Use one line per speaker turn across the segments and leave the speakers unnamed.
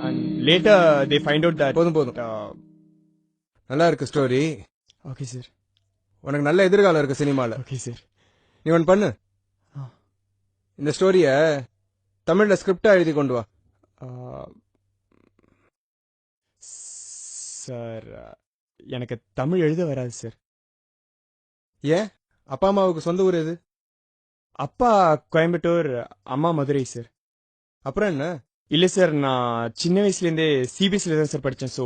and later they find out that
போதும் போதும் நல்லா இருக்கு ஸ்டோரி.
okay sir,
உனக்கு நல்ல எதிர்காலம் இருக்கு சினிமால.
okay sir.
நீ ஒன்று பண்ணு, இந்த ஸ்டோரிய தமிழ்ல ஸ்கிரிப்டா எழுதி கொண்டு வா.
சார் எனக்கு தமிழ் எழுத வராது சார்.
ஏன்? அப்பா அம்மாவுக்கு சொந்த ஊர் எது?
அப்பா கோயம்புத்தூர், அம்மா மதுரை சார்.
அப்புறம் என்ன?
இல்ல சார், நான் சின்ன வயசுலேருந்தே சிபிஎஸ்சில தான் சார் படித்தேன். ஸோ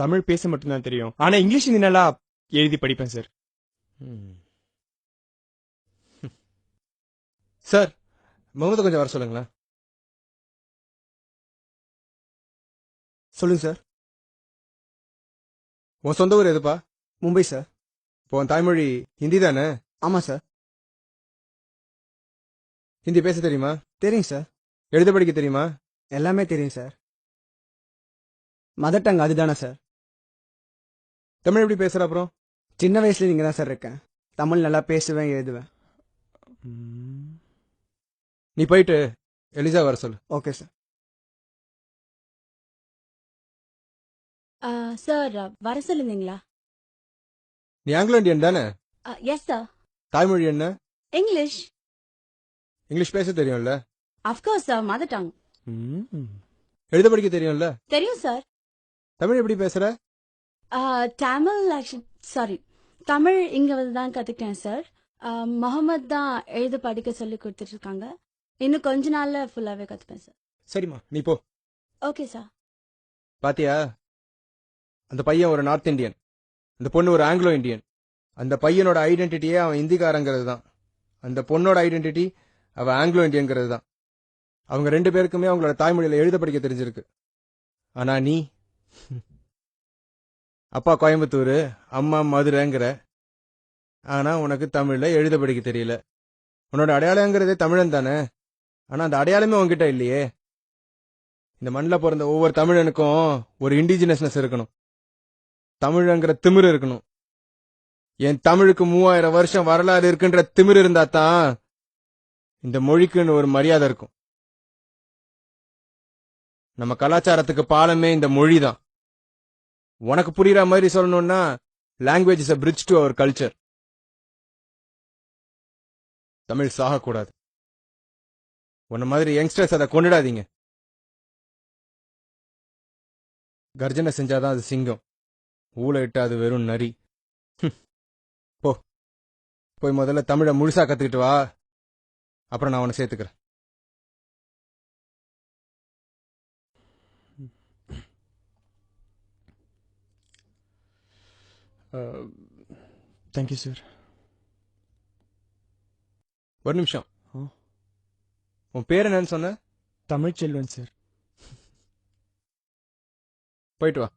தமிழ் பேச மட்டும்தான் தெரியும். ஆனால் இங்கிலீஷ் ஹிந்தி நல்லா எழுதி படிப்பேன் சார்.
சார், முகமது கொஞ்சம் வர சொல்லுங்களேன்.
சொல்லுங்க சார்.
உன் சொந்த ஊர் எதுப்பா?
மும்பை சார்.
இப்போ உன் தாய்மொழி ஹிந்தி தானே?
ஆமா சார்.
ஹிந்தி பேச தெரியுமா?
தெரியும் சார்.
எழுத படிக்க தெரியுமா?
எல்லாமே தெரியும் சார். மதர் டங் அதுதானே சார்.
தமிழ் எப்படி பேசுற? அப்புறம்
சின்ன வயசுல இங்கே தான் சார் இருக்கேன். தமிழ் நல்லா பேசுவேன், எழுதுவேன்.
நீ போயிட்டு எலிசா வர சொல்லு.
Okay sir.
சார் வர சொல்லுங்களா?
நீ ஆங்கிலோ இந்தியன் தானே?
Yes sir.
தாய்மொழி என்ன?
இங்கிலீஷ்.
இங்கிலீஷ் பேச தெரியும்ல?
Of course sir, mother tongue.
எழுத படிக்க தெரியும்ல?
தெரியும் சார்.
தமிழ் எப்படி பேசுற?
தமிழ் சாரி, தமிழ் இங்க வந்து தான் கத்துக்கிட்டேன் சார். முகமது தான் எழுத படிக்க சொல்லி கொடுத்துட்டு இருக்காங்க. இன்னும் கொஞ்ச நாள்ல ஃபுல்லாவே கத்துப்பேன் சார்.
சரிம்மா, நீ போ.
Okay sir.
பாத்தியா, அந்த பையன் ஒரு நார்த் இந்தியன், அந்த பொண்ணு ஒரு ஆங்கிலோ இந்தியன். அந்த பையனோட ஐடென்டிட்டியே அவன் இந்திக்காரங்கிறது தான். அந்த பொண்ணோட ஐடென்டிட்டி அவ ஆங்கிலோ இந்தியன்கிறது தான். அவங்க ரெண்டு பேருக்குமே அவங்களோட தாய்மொழியில எழுத படிக்க தெரிஞ்சிருக்கு. ஆனா நீ அப்பா கோயம்புத்தூர், அம்மா மதுரைங்கிற, ஆனா உனக்கு தமிழ்ல எழுத படிக்க தெரியல. உன்னோட அடையாளங்கிறதே தமிழன் தானே, ஆனா அந்த அடையாளமே உன்கிட்ட இல்லையே. இந்த மண்ணில் பிறந்த ஒவ்வொரு தமிழனுக்கும் ஒரு இண்டிஜினஸ்னஸ் இருக்கணும், தமிழங்கிற திமிரு இருக்கணும். என் தமிழுக்கு 3000 வருஷம் வரலாறு இருக்குன்ற திமிரு இருந்தா தான் இந்த மொழிக்குன்னு ஒரு மரியாதை இருக்கும். நம்ம கலாச்சாரத்துக்கு பாலமே இந்த மொழி தான். உனக்கு புரியுற மாதிரி சொல்லணும்னா, language is a bridge to our culture. Tamil சாகக்கூடாது. உன்ன மாதிரி யங்ஸ்டர்ஸ் அதை கொண்டுடாதீங்க. கர்ஜனை செஞ்சாதான் அது சிங்கம், ஊழ இட்டு அது வெறும் நரி. போ, போய் முதல்ல தமிழை முழுசா கத்துக்கிட்டு வா, அப்புறம் நான் உன்னை சேர்த்துக்கிறேன்.
Thank you sir.
ஒரு நிமிஷம், உன் பேர் என்னன்னு சொன்ன?
தமிழ்ச்செல்வன் சார்.
போயிட்டு வா.